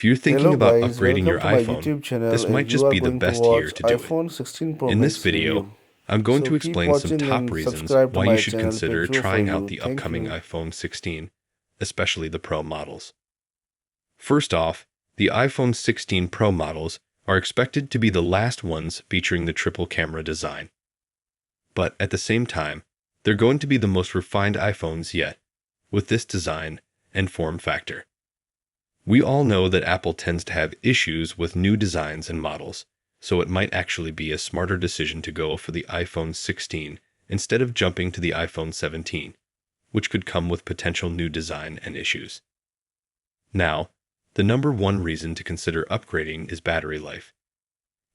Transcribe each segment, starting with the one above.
If you're thinking Hello about guys, upgrading welcome your to my iPhone, YouTube channel this and might you just are be the going to best year watch to do it. iPhone 16 Pro In this Max video, review. I'm going So to keep explain some watching top and reasons subscribe to why you my should channel to consider improve for trying out you. the Thank upcoming you. iPhone 16, especially the Pro models. First off, the iPhone 16 Pro models are expected to be the last ones featuring the triple camera design. But at the same time, they're going to be the most refined iPhones yet, with this design and form factor. We all know that Apple tends to have issues with new designs and models, so it might actually be a smarter decision to go for the iPhone 16 instead of jumping to the iPhone 17, which could come with potential new design and issues. Now, the number one reason to consider upgrading is battery life.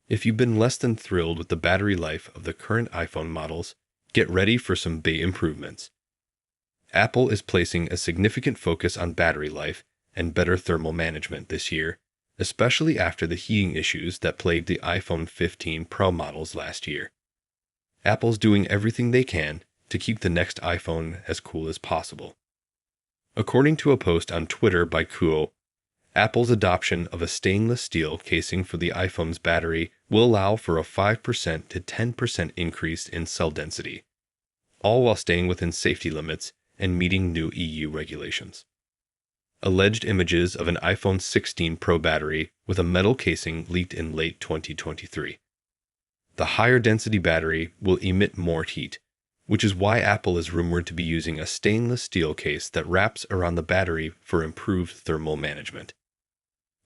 If you've been less than thrilled with the battery life of the current iPhone models, get ready for some big improvements. Apple is placing a significant focus on battery life and better thermal management this year, especially after the heating issues that plagued the iPhone 15 Pro models last year. Apple's doing everything they can to keep the next iPhone as cool as possible. According to a post on Twitter by Kuo, Apple's adoption of a stainless steel casing for the iPhone's battery will allow for a 5% to 10% increase in cell density, all while staying within safety limits and meeting new EU regulations. Alleged images of an iPhone 16 Pro battery with a metal casing leaked in late 2023. The higher density battery will emit more heat, which is why Apple is rumored to be using a stainless steel case that wraps around the battery for improved thermal management.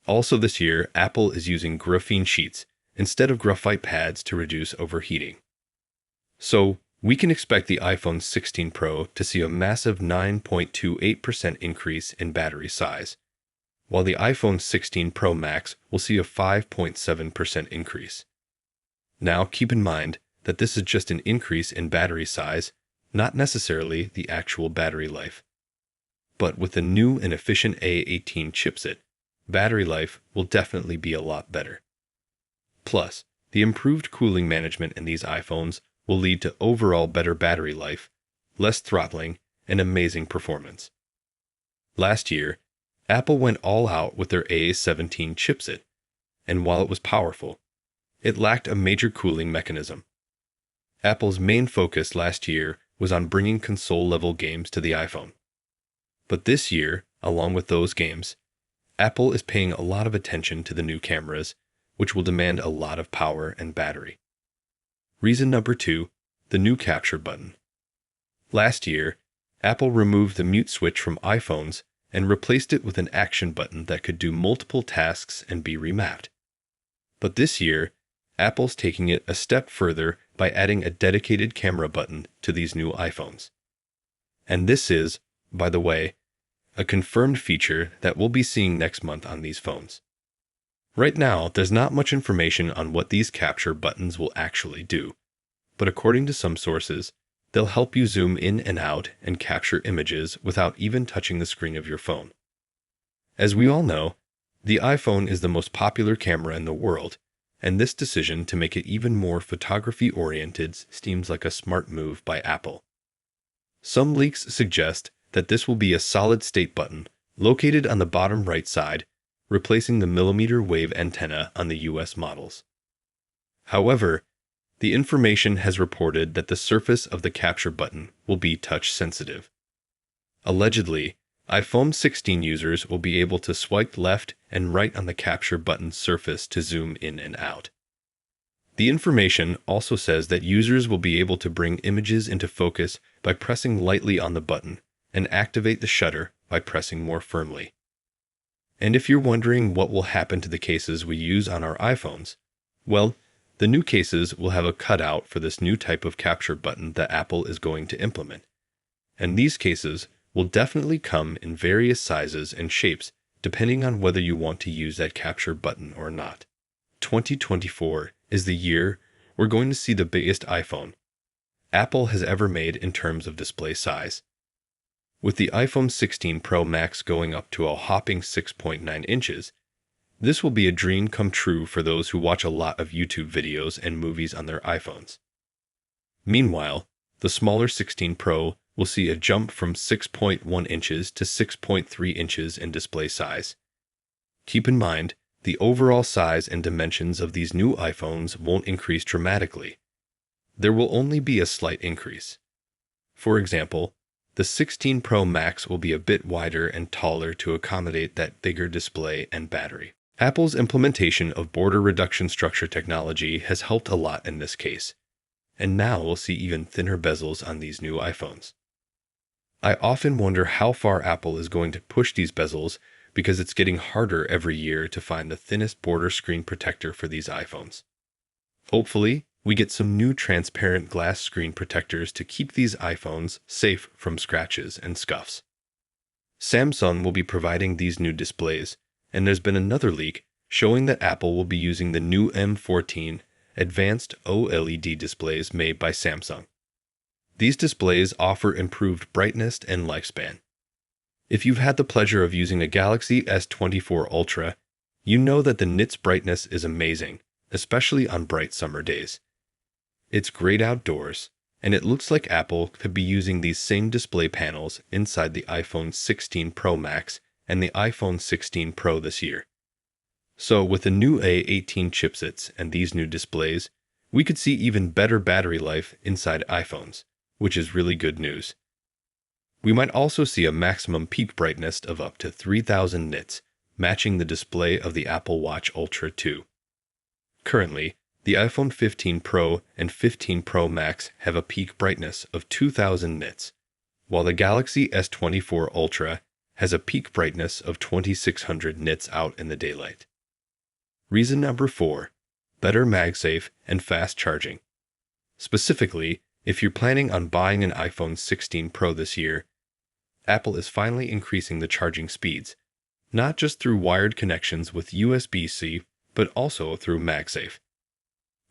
Also this year, Apple is using graphene sheets instead of graphite pads to reduce overheating. So, we can expect the iPhone 16 Pro to see a massive 9.28% increase in battery size, while the iPhone 16 Pro Max will see a 5.7% increase. Now, keep in mind that this is just an increase in battery size, not necessarily the actual battery life. But with the new and efficient A18 chipset, battery life will definitely be a lot better. Plus, the improved cooling management in these iPhones will lead to overall better battery life, less throttling, and amazing performance. Last year, Apple went all out with their A17 chipset, and while it was powerful, it lacked a major cooling mechanism. Apple's main focus last year was on bringing console-level games to the iPhone. But this year, along with those games, Apple is paying a lot of attention to the new cameras, which will demand a lot of power and battery. Reason number 2, the new capture button. Last year, Apple removed the mute switch from iPhones and replaced it with an action button that could do multiple tasks and be remapped. But this year, Apple's taking it a step further by adding a dedicated camera button to these new iPhones. And this is, by the way, a confirmed feature that we'll be seeing next month on these phones. Right now, there's not much information on what these capture buttons will actually do, but according to some sources, they'll help you zoom in and out and capture images without even touching the screen of your phone. As we all know, the iPhone is the most popular camera in the world, and this decision to make it even more photography-oriented seems like a smart move by Apple. Some leaks suggest that this will be a solid-state button located on the bottom right side, replacing the millimeter wave antenna on the US models. However, the information has reported that the surface of the capture button will be touch-sensitive. Allegedly, iPhone 16 users will be able to swipe left and right on the capture button's surface to zoom in and out. The information also says that users will be able to bring images into focus by pressing lightly on the button and activate the shutter by pressing more firmly. And if you're wondering what will happen to the cases we use on our iPhones, well, the new cases will have a cutout for this new type of capture button that Apple is going to implement. And these cases will definitely come in various sizes and shapes depending on whether you want to use that capture button or not. 2024 is the year we're going to see the biggest iPhone Apple has ever made in terms of display size. With the iPhone 16 Pro Max going up to a hopping 6.9 inches, this will be a dream come true for those who watch a lot of YouTube videos and movies on their iPhones. Meanwhile, the smaller 16 Pro will see a jump from 6.1 inches to 6.3 inches in display size. Keep in mind, the overall size and dimensions of these new iPhones won't increase dramatically. There will only be a slight increase. For example, the 16 Pro Max will be a bit wider and taller to accommodate that bigger display and battery. Apple's implementation of border reduction structure technology has helped a lot in this case, and now we'll see even thinner bezels on these new iPhones. I often wonder how far Apple is going to push these bezels because it's getting harder every year to find the thinnest border screen protector for these iPhones. Hopefully, we get some new transparent glass screen protectors to keep these iPhones safe from scratches and scuffs. Samsung will be providing these new displays, and there's been another leak showing that Apple will be using the new M14 advanced OLED displays made by Samsung. These displays offer improved brightness and lifespan. If you've had the pleasure of using a Galaxy S24 Ultra, you know that the nit's brightness is amazing, especially on bright summer days. It's great outdoors, and it looks like Apple could be using these same display panels inside the iPhone 16 Pro Max and the iPhone 16 Pro this year. So with the new A18 chipsets and these new displays, we could see even better battery life inside iPhones, which is really good news. We might also see a maximum peak brightness of up to 3000 nits, matching the display of the Apple Watch Ultra 2. Currently, the iPhone 15 Pro and 15 Pro Max have a peak brightness of 2000 nits, while the Galaxy S24 Ultra has a peak brightness of 2600 nits out in the daylight. Reason number 4. Better MagSafe and fast charging. Specifically, if you're planning on buying an iPhone 16 Pro this year, Apple is finally increasing the charging speeds, not just through wired connections with USB-C, but also through MagSafe.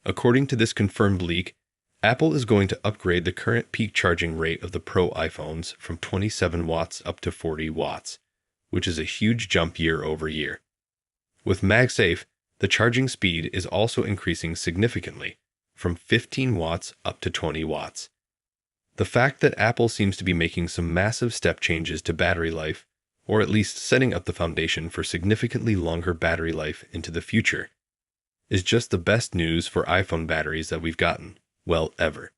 According to this confirmed leak, Apple is going to upgrade the current peak charging rate of the Pro iPhones from 27 watts up to 40 watts, which is a huge jump year over year. With MagSafe, the charging speed is also increasing significantly, from 15 watts up to 20 watts. The fact that Apple seems to be making some massive step changes to battery life, or at least setting up the foundation for significantly longer battery life into the future, is just the best news for iPhone batteries that we've gotten, well, ever.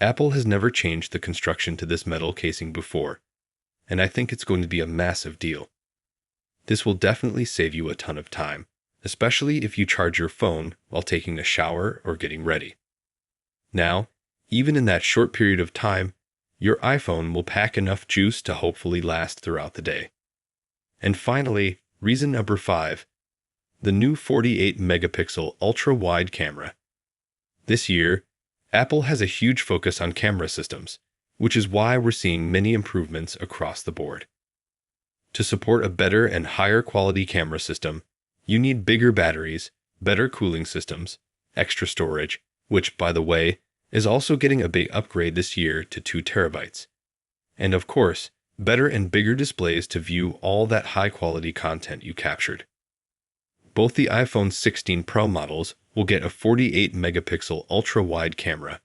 Apple has never changed the construction to this metal casing before, and I think it's going to be a massive deal. This will definitely save you a ton of time, especially if you charge your phone while taking a shower or getting ready. Now, even in that short period of time, your iPhone will pack enough juice to hopefully last throughout the day. And finally, reason number 5. The new 48-megapixel ultra-wide camera. This year, Apple has a huge focus on camera systems, which is why we're seeing many improvements across the board. To support a better and higher quality camera system, you need bigger batteries, better cooling systems, extra storage, which, by the way, is also getting a big upgrade this year to 2 terabytes. And of course, better and bigger displays to view all that high-quality content you captured. Both the iPhone 16 Pro models will get a 48-megapixel ultra-wide camera,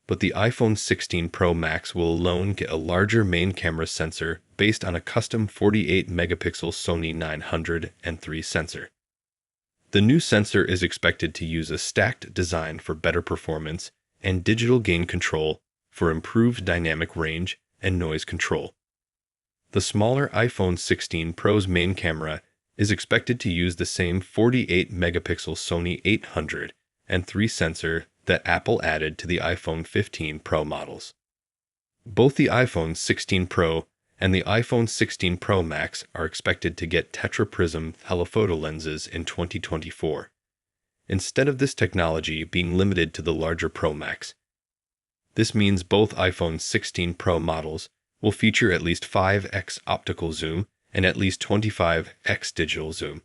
but the iPhone 16 Pro Max will alone get a larger main camera sensor based on a custom 48-megapixel Sony 903 sensor. The new sensor is expected to use a stacked design for better performance and digital gain control for improved dynamic range and noise control. The smaller iPhone 16 Pro's main camera is expected to use the same 48-megapixel Sony 803 sensor that Apple added to the iPhone 15 Pro models. Both the iPhone 16 Pro and the iPhone 16 Pro Max are expected to get tetraprism telephoto lenses in 2024, instead of this technology being limited to the larger Pro Max. This means both iPhone 16 Pro models will feature at least 5x optical zoom and at least 25x digital zoom.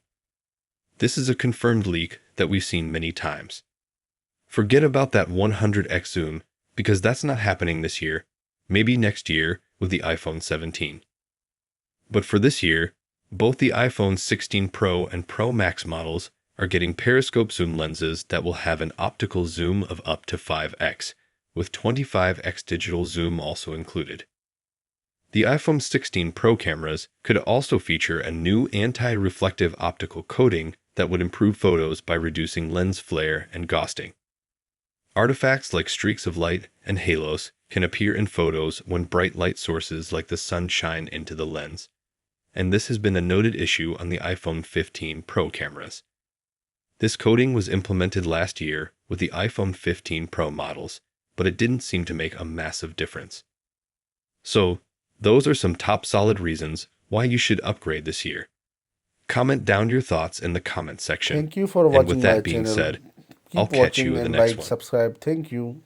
This is a confirmed leak that we've seen many times. Forget about that 100x zoom, because that's not happening this year, maybe next year with the iPhone 17. But for this year, both the iPhone 16 Pro and Pro Max models are getting periscope zoom lenses that will have an optical zoom of up to 5x, with 25x digital zoom also included. The iPhone 16 Pro cameras could also feature a new anti-reflective optical coating that would improve photos by reducing lens flare and ghosting. Artifacts like streaks of light and halos can appear in photos when bright light sources like the sun shine into the lens, and this has been a noted issue on the iPhone 15 Pro cameras. This coating was implemented last year with the iPhone 15 Pro models, but it didn't seem to make a massive difference. So, those are some top solid reasons why you should upgrade this year. Comment down your thoughts in the comment section. Thank you for And with watching my that being channel. said, I'll Keep catch watching you in the and next like, one. subscribe. Thank you.